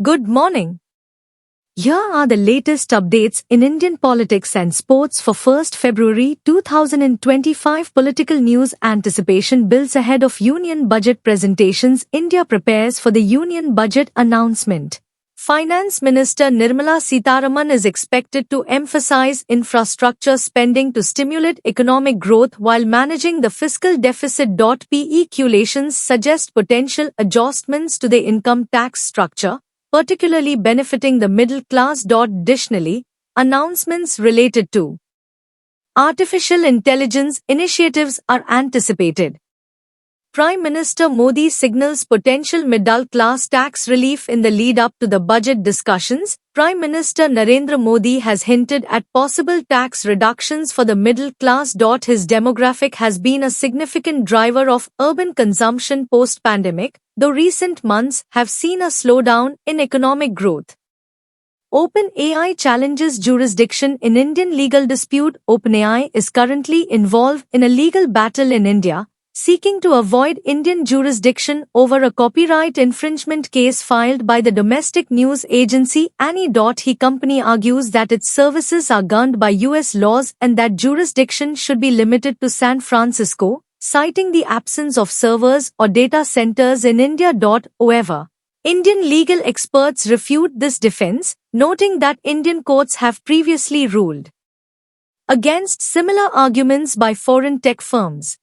Good morning. Here are the latest updates in Indian politics and sports for 1st February 2025. Political news. Anticipation builds ahead of Union budget presentations. India prepares for the Union budget announcement. Finance Minister Nirmala Sitharaman is expected to emphasize infrastructure spending to stimulate economic growth while managing the fiscal deficit. Peculations suggest potential adjustments to the income tax structure, particularly benefiting the middle class. Additionally, announcements related to artificial intelligence initiatives are anticipated. Prime Minister Modi signals potential middle-class tax relief in the lead-up to the budget discussions. Prime Minister Narendra Modi has hinted at possible tax reductions for the middle class. His demographic has been a significant driver of urban consumption post-pandemic, though recent months have seen a slowdown in economic growth. OpenAI challenges jurisdiction in Indian legal dispute. OpenAI is currently involved in a legal battle in India, seeking to avoid Indian jurisdiction over a copyright infringement case filed by the domestic news agency Annie. He company argues that its services are governed by US laws and that jurisdiction should be limited to San Francisco, citing the absence of servers or data centers in India. However, Indian legal experts refute this defense, noting that Indian courts have previously ruled against similar arguments by foreign tech firms.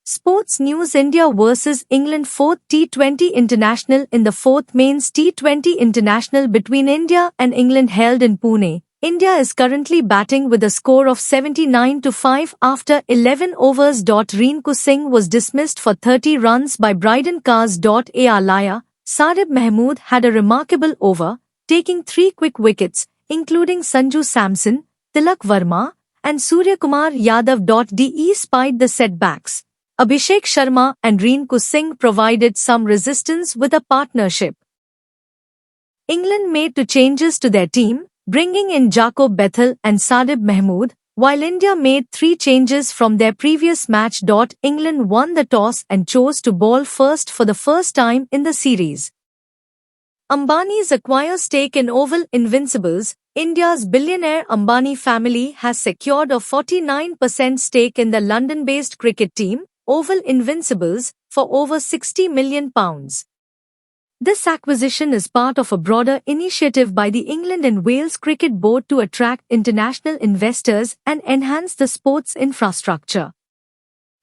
Sports news. India vs England 4th T20 International. In the 4th Men's T20 International between India and England held in Pune, India is currently batting with a score of 79-5 after 11 overs. Rinku Singh was dismissed for 30 runs by Bryden Cars. Alaya Sadib Mahmood had a remarkable over, taking 3 quick wickets, including Sanju Samson, Tilak Verma, and Suryakumar Yadav. Despite the setbacks, Abhishek Sharma and Rinku Singh provided some resistance with a partnership. England made 2 changes to their team, bringing in Jacob Bethel and Sadib Mahmood, while India made 3 changes from their previous match. England won the toss and chose to bowl first for the first time in the series. Ambani's acquire stake in Oval Invincibles. India's billionaire Ambani family has secured a 49% stake in the London-based cricket team, Oval Invincibles, for over £60 million. This acquisition is part of a broader initiative by the England and Wales Cricket Board to attract international investors and enhance the sports infrastructure.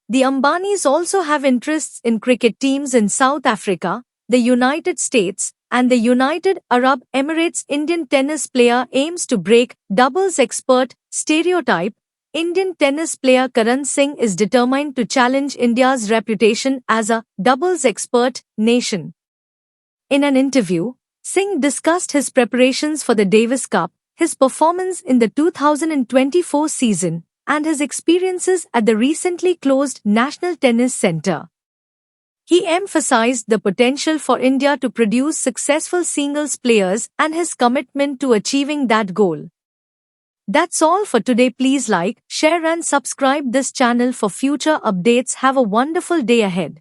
The Ambanis also have interests in cricket teams in South Africa, the United States, and the United Arab Emirates. Indian tennis player aims to break doubles expert stereotype. Indian tennis player Karan Singh is determined to challenge India's reputation as a doubles expert nation. In an interview, Singh discussed his preparations for the Davis Cup, his performance in the 2024 season, and his experiences at the recently closed National Tennis Centre. He emphasized the potential for India to produce successful singles players and his commitment to achieving that goal. That's all for today. Please like, share and subscribe this channel for future updates. Have a wonderful day ahead.